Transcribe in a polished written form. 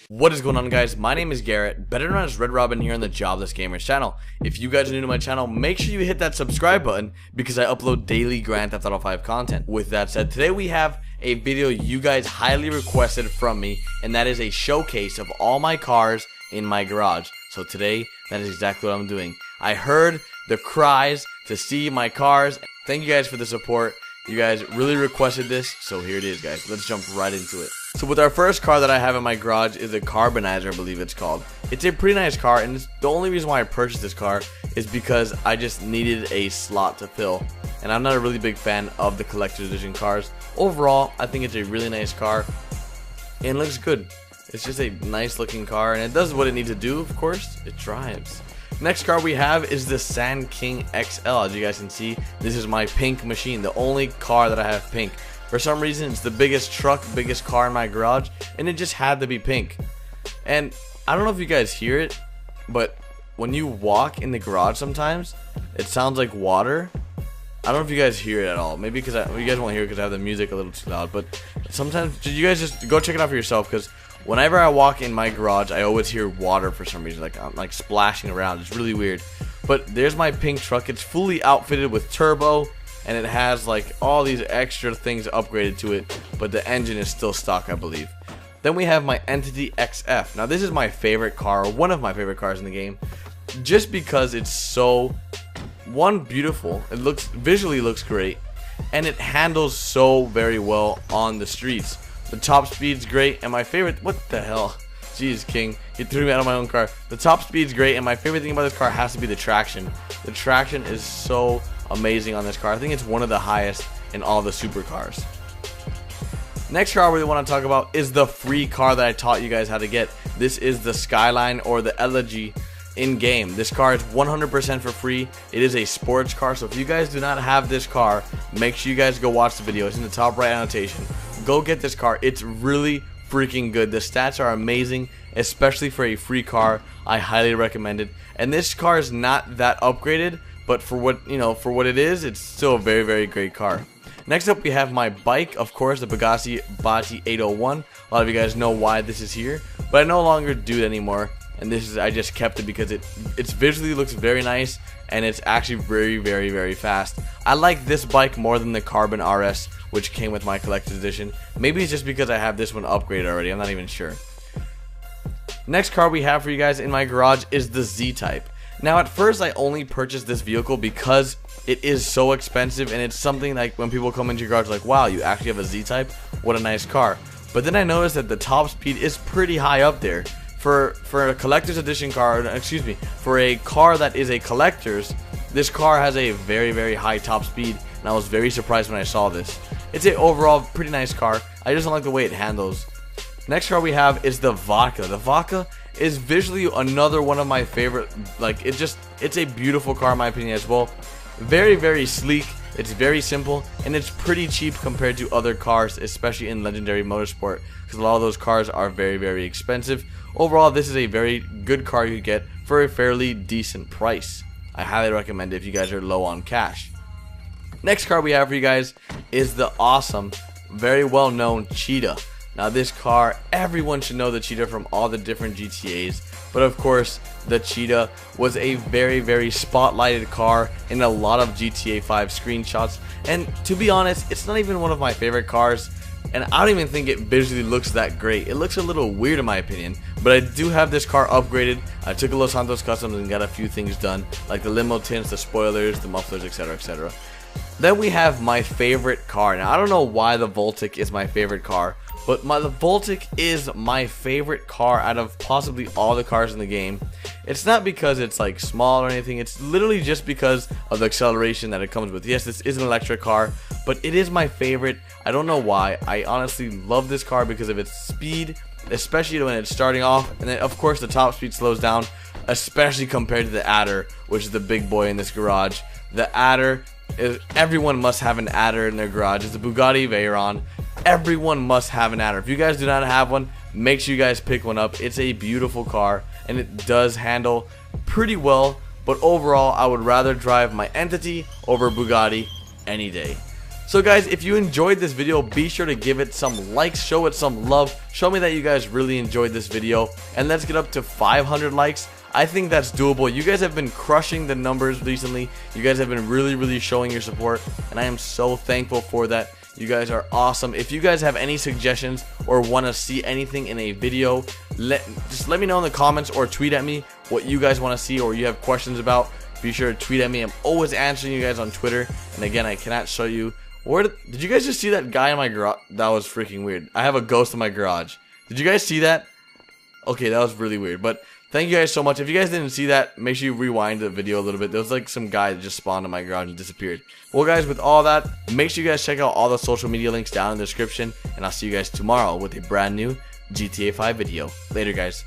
What is going on, guys? My name is Garrett, better known as Red Robin, here on the Jobless Gamers channel. If you guys are new to my channel, make sure you hit that subscribe button because I upload daily Grand Theft Auto 5 content. With that said, today we have a video you guys highly requested from me, and that is a showcase of all my cars in my garage. So today, that is exactly what I'm doing. I heard the cries to see my cars. Thank you guys for the support. You guys really requested this, so here it is, guys. Let's jump right into it. So with our first car that I have in my garage is a Carbonizer, I believe it's called. It's a pretty nice car, and the only reason why I purchased this car is because I just needed a slot to fill. And I'm not a really big fan of the collector's edition cars. Overall, I think it's a really nice car, and it looks good. It's just a nice looking car, and it does what it needs to do, of course. It drives. Next car we have is the Sand King XL. As you guys can see, this is my pink machine, the only car that I have pink. For some reason, it's the biggest truck, biggest car in my garage, and it just had to be pink. And I don't know if you guys hear it, but when you walk in the garage sometimes, it sounds like water. I don't know if you guys hear it at all. Maybe because you guys won't hear it because I have the music a little too loud. But sometimes, you guys just go check it out for yourself, because whenever I walk in my garage, I always hear water for some reason, like I'm like splashing around. It's really weird. But there's my pink truck. It's fully outfitted with turbo, and it has like all these extra things upgraded to it, but the engine is still stock, I believe. Then we have my Entity XF. Now this is my favorite car, one of my favorite cars in the game, just because it's so, one, beautiful. It looks, visually looks great, and it handles so very well on the streets. The top speed's great, and my favorite, what the hell? Jeez, King, he threw me out of my own car. The top speed's great, and my favorite thing about this car has to be the traction. The traction is so amazing on this car. I think it's one of the highest in all the supercars. Next car I really want to talk about is the free car that I taught you guys how to get. This is the Skyline, or the Elegy, in game. This car is 100% for free. It is a sports car, so if you guys do not have this car, make sure you guys go watch the video. It's in the top right annotation. Go get this car. It's really freaking good. The stats are amazing, especially for a free car. I highly recommend it. And this car is not that upgraded, but for what, you know, for what it is, it's still a very, very great car. Next up, we have my bike, of course, the Bugatti 801. A lot of you guys know why this is here, but I no longer do it anymore. And this is, I just kept it because it's visually looks very nice, and it's actually very, very, very fast. I like this bike more than the Carbon RS, which came with my collector's edition. Maybe it's just because I have this one upgraded already. I'm not even sure. Next car we have for you guys in my garage is the Z-Type. Now, at first, I only purchased this vehicle because it is so expensive, and it's something like when people come into your garage, like, wow, you actually have a Z-Type? What a nice car. But then I noticed that the top speed is pretty high up there. For a collector's edition car, excuse me, for a car that is a collector's, this car has a very, very high top speed, and I was very surprised when I saw this. It's a overall pretty nice car. I just don't like the way it handles. Next car we have is the Vodka. The Vodka is visually another one of my favorite. Like, it's a beautiful car in my opinion as well. Very, very sleek. It's very simple, and it's pretty cheap compared to other cars, especially in Legendary Motorsport, because a lot of those cars are very, very expensive. Overall, this is a very good car you get for a fairly decent price. I highly recommend it if you guys are low on cash. Next car we have for you guys is the awesome, very well known Cheetah. Now this car, everyone should know the Cheetah from all the different GTAs, but of course the Cheetah was a very, very spotlighted car in a lot of GTA 5 screenshots, and to be honest, it's not even one of my favorite cars, and I don't even think it visually looks that great. It looks a little weird in my opinion, but I do have this car upgraded. I took a Los Santos Customs and got a few things done, like the limo tints, the spoilers, the mufflers, etc, etc. Then we have my favorite car. Now I don't know why the Voltic is my favorite car, but the Voltic is my favorite car out of possibly all the cars in the game. It's not because it's like small or anything, it's literally just because of the acceleration that it comes with. Yes, this is an electric car, but it is my favorite. I don't know why. I honestly love this car because of its speed, especially when it's starting off, and then of course the top speed slows down, especially compared to the Adder, which is the big boy in this garage. The Adder is, everyone must have an Adder in their garage. It's the Bugatti Veyron. Everyone must have an Adder. If you guys do not have one, make sure you guys pick one up. It's a beautiful car, and it does handle pretty well but overall I would rather drive my Entity over Bugatti any day. So guys, if you enjoyed this video, be sure to give it some likes, show it some love, show me that you guys really enjoyed this video, and let's get up to 500 likes. I think that's doable. You guys have been crushing the numbers recently. You guys have been really showing your support, and I am so thankful for that. You guys are awesome. If you guys have any suggestions or want to see anything in a video, just let me know in the comments or tweet at me what you guys want to see or you have questions about. Be sure to tweet at me. I'm always answering you guys on Twitter. And again, I cannot show you. Did you guys just see that guy in my garage? That was freaking weird. I have a ghost in my garage. Did you guys see that? Okay, that was really weird. But thank you guys so much. If you guys didn't see that, make sure you rewind the video a little bit. There was like some guy that just spawned in my garage and disappeared. Well guys, with all that, make sure you guys check out all the social media links down in the description. And I'll see you guys tomorrow with a brand new GTA 5 video. Later guys.